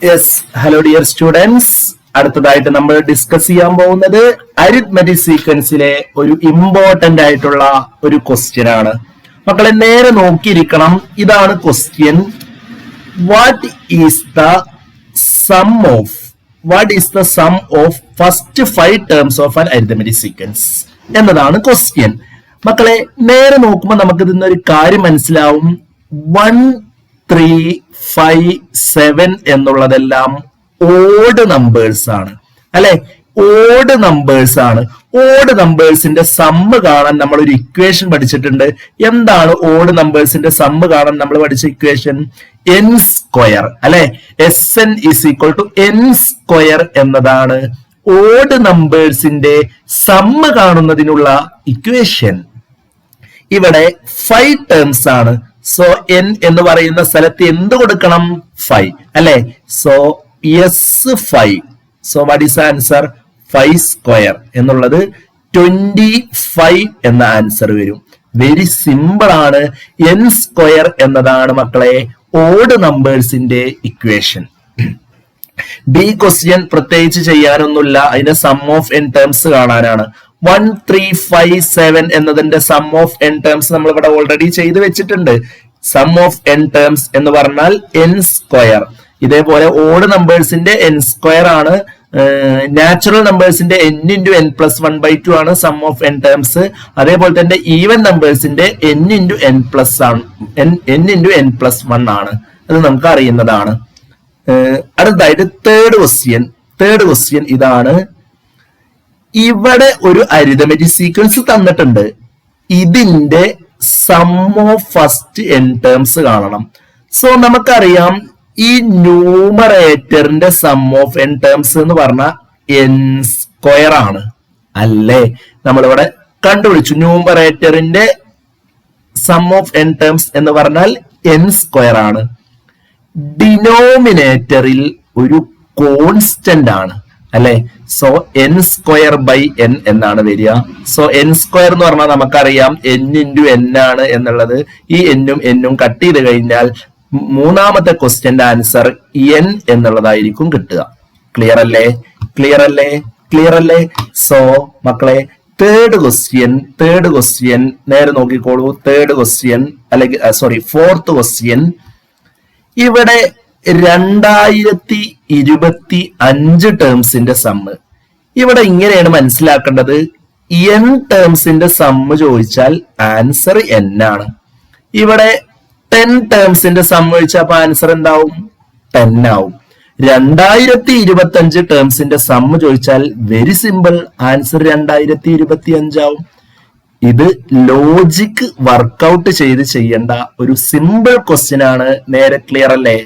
Yes, hello dear students. അടുത്തതായിട്ട് നമ്മൾ discuss ചെയ്യാൻ പോകുന്നത് അരിത്മെറ്റിക് സീക്വൻസിലെ ഒരു ഇമ്പോർട്ടന്റ് ആയിട്ടുള്ള ഒരു ക്വസ്റ്റ്യൻ ആണ്. മക്കളെ നേരെ നോക്കിയിരിക്കണം. ഇതാണ് question. What is the sum of first 5 terms of an arithmetic sequence എന്നതാണ് ക്വസ്റ്റ്യൻ. മക്കളെ നേരെ നോക്കുമ്പോൾ നമുക്ക് ഇതിന്നൊരു കാര്യം മനസ്സിലാവും. 1, 3, 5, 7 എന്നുള്ളതെല്ലാം ഓഡ് നമ്പേഴ്സ് ആണ്, അല്ലെ? ഓഡ് നമ്പേഴ്സ് ആണ്. ഓഡ് നമ്പേഴ്സിന്റെ സമ്മ് കാണാൻ നമ്മൾ ഒരു ഇക്വേഷൻ പഠിച്ചിട്ടുണ്ട്. എന്താണ് ഓഡ് നമ്പേഴ്സിന്റെ സമ്മ് കാണാൻ നമ്മൾ പഠിച്ച ഇക്വേഷൻ? n സ്ക്വയർ, അല്ലെ? Sn = n സ്ക്വയർ എന്നതാണ് ഓഡ് നമ്പേഴ്സിന്റെ സമ്മ് കാണുന്നതിനുള്ള ഇക്വേഷൻ. ഇവിടെ 5 ടേംസ് ആണ്. സോ n എന്ന് പറയുന്ന സ്ഥലത്ത് എന്ത് കൊടുക്കണം? 5, അല്ലെ? So S5. So what is answer? 5 square എന്നുള്ളത് 25 എന്ന ആൻസർ വരും. വെരി സിമ്പിൾ ആണ്. n സ്ക്വയർ എന്നതാണ് മക്കളെ ഓഡ് നമ്പേഴ്സിന്റെ ഇക്വേഷൻ. ബി ക്വസ്റ്റ്യൻ പ്രത്യേകിച്ച് ചെയ്യാനൊന്നുമില്ല. അതിന്റെ സം ഓഫ് n ടേംസ് കാണാനാണ്. 1, 3, 5, 7 എന്നതിന്റെ സം ഓഫ് n ടേംസ് നമ്മൾ ഇവിടെ ഓൾറെഡി ചെയ്ത് വെച്ചിട്ടുണ്ട്. സം ഓഫ് n ടേംസ് എന്ന് പറഞ്ഞാൽ n സ്ക്വയർ. ഇതേപോലെ ഓഡ് നമ്പേഴ്സിന്റെ n സ്ക്വയർ ആണ്. നാച്ചുറൽ നമ്പേഴ്സിന്റെ n × n+1/2 ആണ് സം ഓഫ് n ടേംസ്. അതേപോലെ തന്നെ ഈവൻ നമ്പേഴ്സിന്റെ n × n+1 ആണ്. അത് നമുക്ക് അറിയുന്നതാണ്. അടുത്തതായിട്ട് തേർഡ് ക്വസ്റ്റ്യൻ ഇതാണ്. ഇവിടെ ഒരു അരിത്മെറ്റിക് സീക്വൻസ് തന്നിട്ടുണ്ട്. ഇതിന്റെ sum of first n terms കാണണം. സോ നമുക്കറിയാം ഈ ന്യൂമറേറ്ററിന്റെ സം ഓഫ് n ടേംസ് എന്ന് പറഞ്ഞാൽ n സ്ക്വയർ ആണ്, അല്ലേ? നമ്മളിവിടെ കണ്ടുപിടിച്ചു. ന്യൂമറേറ്ററിന്റെ സം ഓഫ് n ടേംസ് എന്ന് പറഞ്ഞാൽ n സ്ക്വയർ ആണ്. ഡിനോമിനേറ്ററിൽ ഒരു കോൺസ്റ്റന്റ് ആണ്, അല്ലെ? So n square by n എന്നാണ് വരിക. സോ n സ്ക്വയർ എന്ന് പറഞ്ഞാൽ നമുക്കറിയാം n × n ആണ് എന്നുള്ളത്. ഈ n ഉം കട്ട് ചെയ്ത് കഴിഞ്ഞാൽ മൂന്നാമത്തെ ക്വസ്റ്റ്യന്റെ ആൻസർ n എന്നുള്ളതായിരിക്കും കിട്ടുക. ക്ലിയർ അല്ലേ? സോ മക്കളെ തേർഡ് ക്വസ്റ്റ്യൻ നേരെ നോക്കിക്കോളൂ. Fourth question. ഇവിടെ 2025 ടേംസിന്റെ സമ്മ്. ഇവിടെ ഇങ്ങനെയാണ് മനസ്സിലാക്കേണ്ടത്. n ടേംസിന്റെ സമ്മ് ചോദിച്ചാൽ ആൻസർ n ആണ്. ഇവിടെ 10 ടേംസിന്റെ സമ്മ് ചോദിച്ചാൽ ആൻസർ എന്താവും? 10 ആവും. 2025 ടേംസിന്റെ സമ്മ് ചോദിച്ചാൽ വെരി സിമ്പിൾ, ആൻസർ 2025 ആവും. ഇത് ലോജിക് വർക്കൗട്ട് ചെയ്യേണ്ട ഒരു സിമ്പിൾ ക്വസ്റ്റ്യൻ ആണ്. നേരെ ക്ലിയർ അല്ലേ?